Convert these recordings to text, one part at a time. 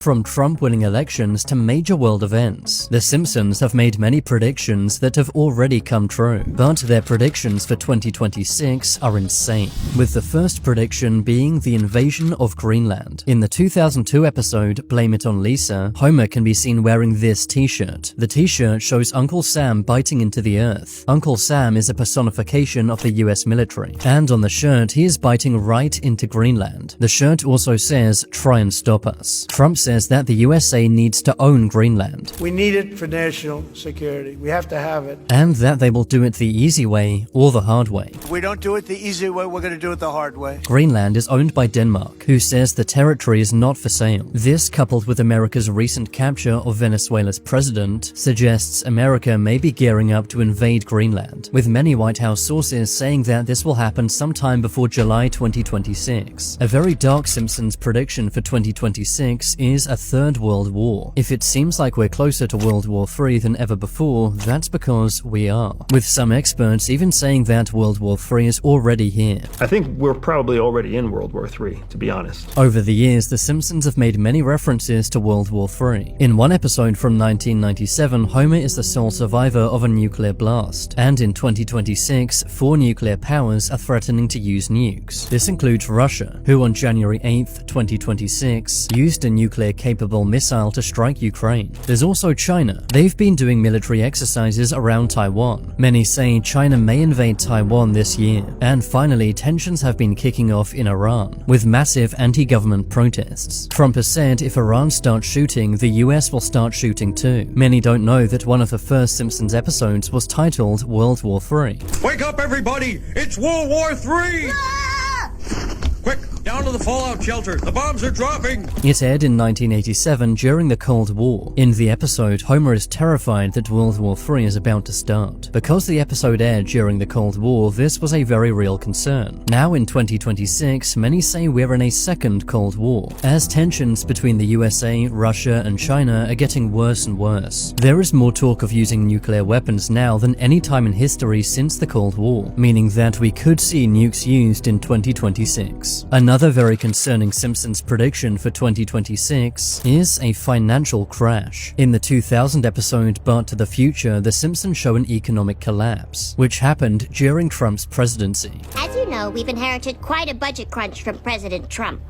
From Trump winning elections to major world events, The Simpsons have made many predictions that have already come true, but their predictions for 2026 are insane, with the first prediction being the invasion of Greenland. In the 2002 episode Blame It on Lisa, Homer can be seen wearing this t-shirt. The t-shirt shows Uncle Sam biting into the earth. Uncle Sam is a personification of the US military, and on the shirt he is biting right into Greenland. The shirt also says, "Try and stop us." Trump says that the USA needs to own Greenland. We need it for national security. We have to have it. And that they will do it the easy way or the hard way. If we don't do it the easy way, we're going to do it the hard way. Greenland is owned by Denmark, who says the territory is not for sale. This, coupled with America's recent capture of Venezuela's president, suggests America may be gearing up to invade Greenland, with many White House sources saying that this will happen sometime before July 2026. A very dark Simpsons prediction for 2026 is a third world war. If it seems like we're closer to World War III than ever before, that's because we are, with some experts even saying that World War III is already here. I think we're probably already in World War III, to be honest. Over the years, The Simpsons have made many references to World War III. In one episode from 1997, Homer is the sole survivor of a nuclear blast, and in 2026, 4 nuclear powers are threatening to use nukes. This includes Russia, who on January 8th, 2026, used a nuclear-capable missile to strike Ukraine. There's also China. They've been doing military exercises around Taiwan. Many say China may invade Taiwan this year. And finally, tensions have been kicking off in Iran, with massive anti-government protests. Trump has said if Iran starts shooting, the US will start shooting too. Many don't know that one of the first Simpsons episodes was titled World War III. Wake up, everybody! It's World War III! Quick, down to the fallout shelter. The bombs are dropping! It aired in 1987 during the Cold War. In the episode, Homer is terrified that World War III is about to start. Because the episode aired during the Cold War, this was a very real concern. Now in 2026, many say we're in a second Cold War, as tensions between the USA, Russia, and China are getting worse and worse. There is more talk of using nuclear weapons now than any time in history since the Cold War, meaning that we could see nukes used in 2026. Another very concerning Simpsons prediction for 2026 is a financial crash. In the 2000 episode But to the Future, The Simpsons show an economic collapse, which happened during Trump's presidency. As you know, we've inherited quite a budget crunch from President Trump.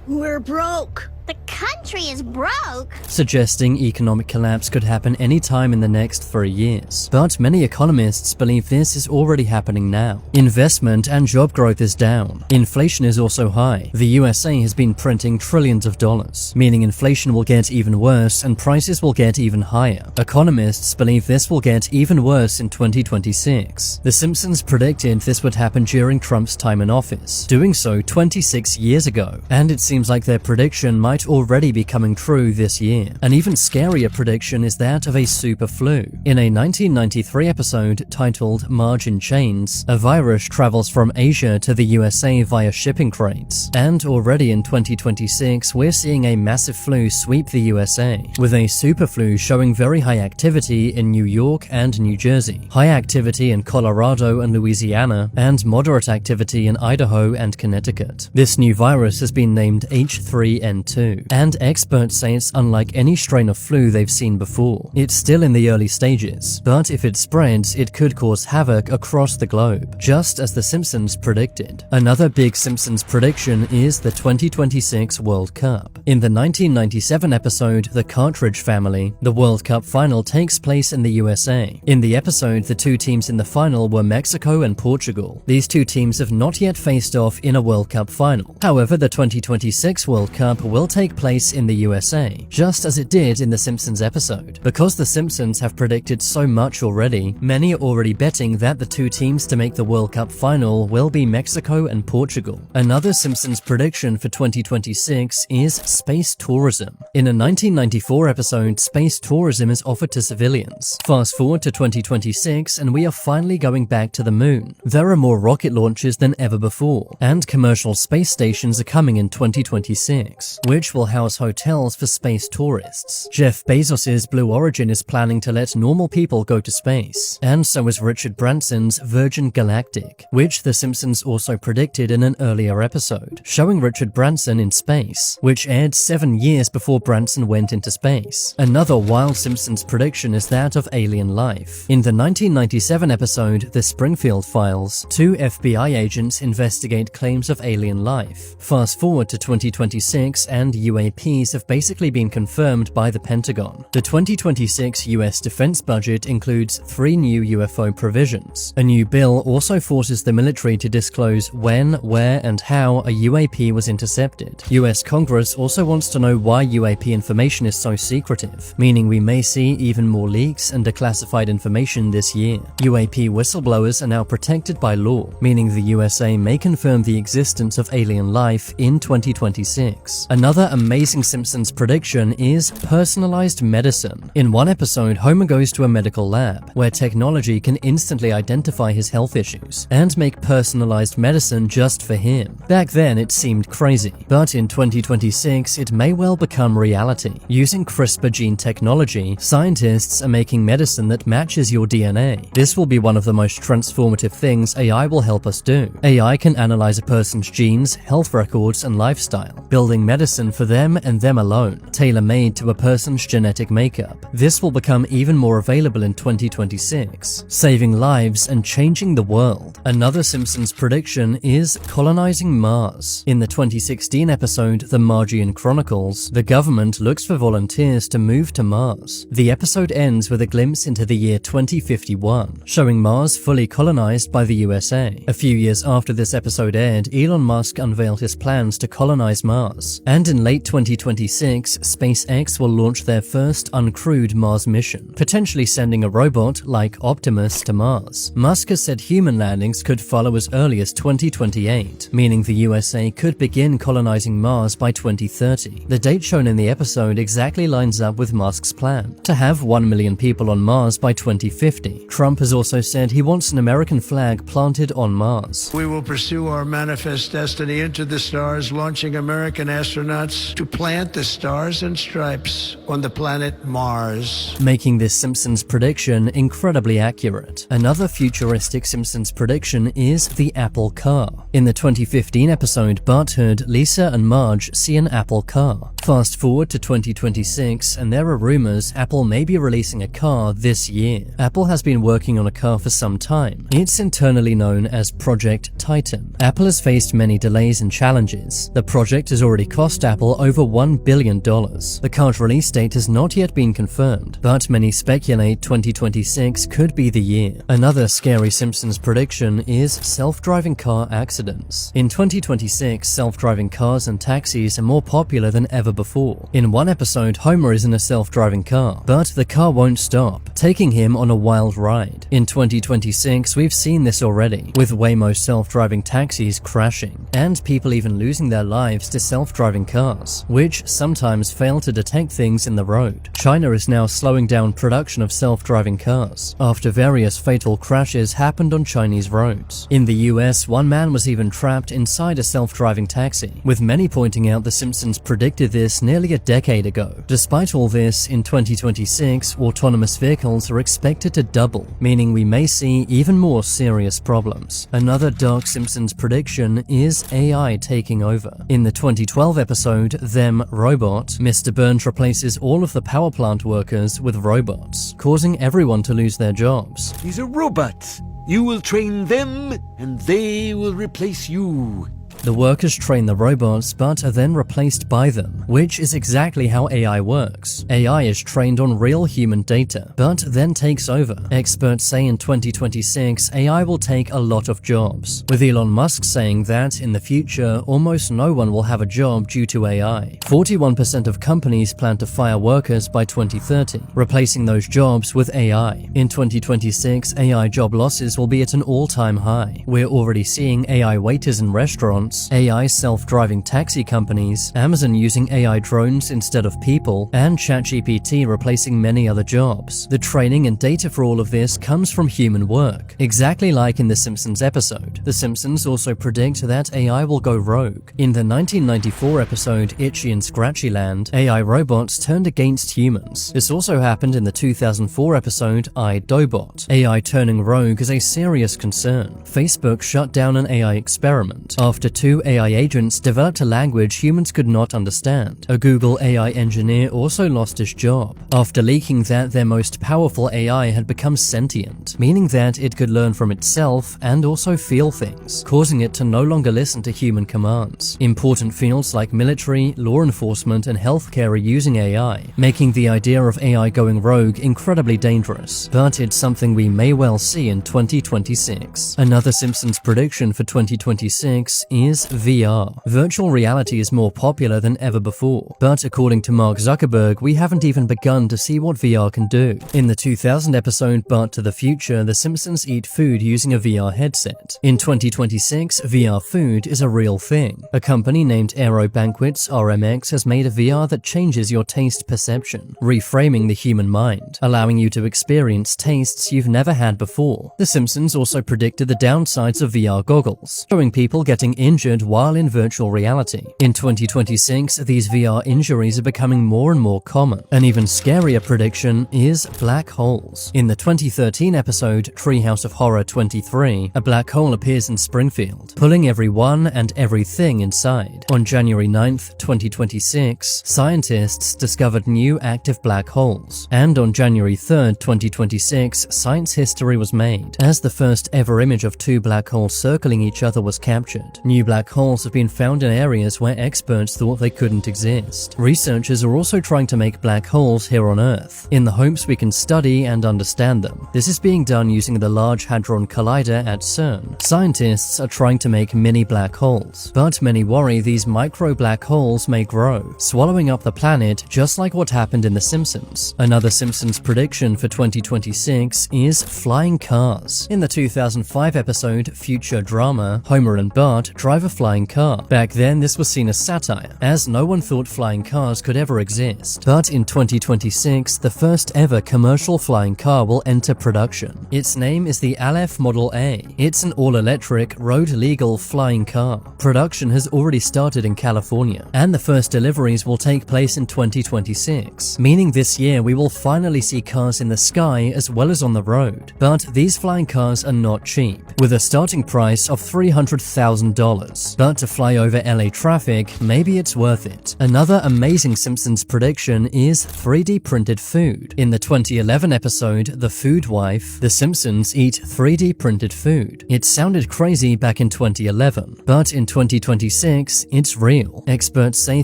We're broke. The country is broke. Suggesting economic collapse could happen any time in the next 3 years. But many economists believe this is already happening now. Investment and job growth is down. Inflation is also high. The USA has been printing trillions of dollars, meaning inflation will get even worse and prices will get even higher. Economists believe this will get even worse in 2026. The Simpsons predicted this would happen during Trump's time in office, doing so 26 years ago, and it seems like their prediction might already be coming true this year. An even scarier prediction is that of a super flu. In a 1993 episode titled Marge in Chains, a virus travels from Asia to the USA via shipping crates. And already in 2026, we're seeing a massive flu sweep the USA, with a super flu showing very high activity in New York and New Jersey, high activity in Colorado and Louisiana, and moderate activity in Idaho and Connecticut. This new virus has been named H3N2. And experts say it's unlike any strain of flu they've seen before. It's still in the early stages, but if it spreads, it could cause havoc across the globe, just as The Simpsons predicted. Another big Simpsons prediction is the 2026 World Cup. In the 1997 episode The Cartridge Family, the World Cup final takes place in the USA. In the episode, the 2 teams in the final were Mexico and Portugal. These 2 teams have not yet faced off in a World Cup final. However, the 2026 World Cup will take place in the USA, just as it did in the Simpsons episode. Because the Simpsons have predicted so much already, many are already betting that the 2 teams to make the World Cup final will be Mexico and Portugal. Another Simpsons prediction for 2026 is space tourism. In a 1994 episode, space tourism is offered to civilians. Fast forward to 2026 and we are finally going back to the moon. There are more rocket launches than ever before, and commercial space stations are coming in 2026, which will house hotels for space tourists. Jeff Bezos's Blue Origin is planning to let normal people go to space, and so is Richard Branson's Virgin Galactic, which The Simpsons also predicted in an earlier episode, showing Richard Branson in space, which aired 7 years before Branson went into space. Another wild Simpsons prediction is that of alien life. In the 1997 episode The Springfield Files, 2 FBI agents investigate claims of alien life. Fast forward to 2026 and UAPs have basically been confirmed by the Pentagon. The 2026 US defense budget includes 3 new UFO provisions. A new bill also forces the military to disclose when, where, and how a UAP was intercepted. US Congress also wants to know why UAP information is so secretive, meaning we may see even more leaks and declassified information this year. UAP whistleblowers are now protected by law, meaning the USA may confirm the existence of alien life in 2026. Another amazing Simpsons prediction is personalized medicine. In one episode, Homer goes to a medical lab, where technology can instantly identify his health issues and make personalized medicine just for him. Back then, it seemed crazy, but in 2026, it may well become reality. Using CRISPR gene technology, scientists are making medicine that matches your DNA. This will be one of the most transformative things AI will help us do. AI can analyze a person's genes, health records, and lifestyle, building medicine for them and them alone, tailor-made to a person's genetic makeup. This will become even more available in 2026, saving lives and changing the world. Another Simpsons prediction is colonizing Mars. In the 2016 episode The Margian Chronicles, the government looks for volunteers to move to Mars. The episode ends with a glimpse into the year 2051, showing Mars fully colonized by the USA. A few years after this episode aired, Elon Musk unveiled his plans to colonize Mars, and in late 2026, SpaceX will launch their first uncrewed Mars mission, potentially sending a robot like Optimus to Mars. Musk has said human landings could follow as early as 2028, meaning the USA could begin colonizing Mars by 2030. The date shown in the episode exactly lines up with Musk's plan to have 1 million people on Mars by 2050. Trump has also said he wants an American flag planted on Mars. We will pursue our manifest destiny into the stars, launching American astronauts to plant the stars and stripes on the planet Mars, making this Simpsons prediction incredibly accurate. Another futuristic Simpsons prediction is the Apple car. In the 2015 episode Butthead, Lisa and Marge see an Apple car. Fast forward to 2026 and there are rumors Apple may be releasing a car this year. Apple has been working on a car for some time. It's internally known as Project Titan. Apple has faced many delays and challenges. The project has already cost Apple over $1 billion. The car's release date has not yet been confirmed, but many speculate 2026 could be the year. Another scary Simpsons prediction is self-driving car accidents. In 2026, self-driving cars and taxis are more popular than ever before. In one episode, Homer is in a self-driving car, but the car won't stop, taking him on a wild ride. In 2026, we've seen this already, with Waymo self-driving taxis crashing, and people even losing their lives to self-driving cars, which sometimes fail to detect things in the road. China is now slowing down production of self-driving cars, after various fatal crashes happened on Chinese roads. In the US, one man was even trapped inside a self-driving taxi, with many pointing out The Simpsons predicted this nearly a decade ago. Despite all this, in 2026, autonomous vehicles are expected to double, meaning we may see even more serious problems. Another dark Simpsons prediction is AI taking over. In the 2012 episode Them Robot, Mr. Burns replaces all of the power plant workers with robots, causing everyone to lose their jobs. These are robots. You will train them, and they will replace you. The workers train the robots but are then replaced by them, which is exactly how AI works. AI is trained on real human data, but then takes over. Experts say in 2026, AI will take a lot of jobs, with Elon Musk saying that in the future, almost no one will have a job due to AI. 41% of companies plan to fire workers by 2030, replacing those jobs with AI. In 2026, AI job losses will be at an all-time high. We're already seeing AI waiters in restaurants restaurants, AI self-driving taxi companies, Amazon using AI drones instead of people, and ChatGPT replacing many other jobs. The training and data for all of this comes from human work, exactly like in the Simpsons episode. The Simpsons also predict that AI will go rogue. In the 1994 episode Itchy and Scratchy Land, AI robots turned against humans. This also happened in the 2004 episode I, Dobot. AI turning rogue is a serious concern. Facebook shut down an AI experiment after 2 AI agents developed a language humans could not understand. A Google AI engineer also lost his job after leaking that their most powerful AI had become sentient, meaning that it could learn from itself and also feel things, causing it to no longer listen to human commands. Important fields like military, law enforcement, and healthcare are using AI, making the idea of AI going rogue incredibly dangerous, but it's something we may well see in 2026. Another Simpsons prediction for 2026 is VR. Virtual reality is more popular than ever before, but according to Mark Zuckerberg, we haven't even begun to see what VR can do. In the 2000 episode But to the Future, the Simpsons eat food using a VR headset. In 2026, VR food is a real thing. A company named Aero Banquets RMX has made a VR that changes your taste perception, reframing the human mind, allowing you to experience tastes you've never had before. The Simpsons also predicted the downsides of VR goggles, showing people getting injured while in virtual reality. In 2026, these VR injuries are becoming more and more common. An even scarier prediction is black holes. In the 2013 episode Treehouse of Horror 23, a black hole appears in Springfield, pulling everyone and everything inside. On January 9th, 2026, scientists discovered new active black holes, and on January 3rd, 2026, science history was made, as the first ever image of 2 black holes circling each other was captured. New black holes have been found in areas where experts thought they couldn't exist. Researchers are also trying to make black holes here on Earth, in the hopes we can study and understand them. This is being done using the Large Hadron Collider at CERN. Scientists are trying to make mini black holes, but many worry these micro black holes may grow, swallowing up the planet just like what happened in The Simpsons. Another Simpsons prediction for 2026 is flying cars. In the 2005 episode Future Drama, Homer and Bart drive a flying car. Back then, this was seen as satire, as no one thought flying cars could ever exist. But in 2026, the first ever commercial flying car will enter production. Its name is the Aleph Model A. It's an all-electric, road-legal flying car. Production has already started in California, and the first deliveries will take place in 2026, meaning this year we will finally see cars in the sky as well as on the road. But these flying cars are not cheap, with a starting price of $300,000. But to fly over LA traffic, maybe it's worth it. Another amazing Simpsons prediction is 3D printed food. In the 2011 episode The Food Wife, the Simpsons eat 3D printed food. It sounded crazy back in 2011, but in 2026, it's real. Experts say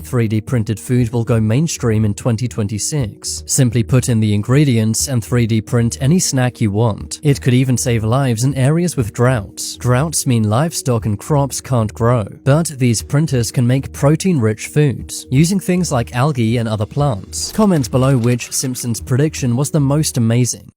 3D printed food will go mainstream in 2026. Simply put in the ingredients and 3D print any snack you want. It could even save lives in areas with droughts. Droughts mean livestock and crops can't grow, but these printers can make protein-rich foods, using things like algae and other plants. Comment below which Simpsons prediction was the most amazing.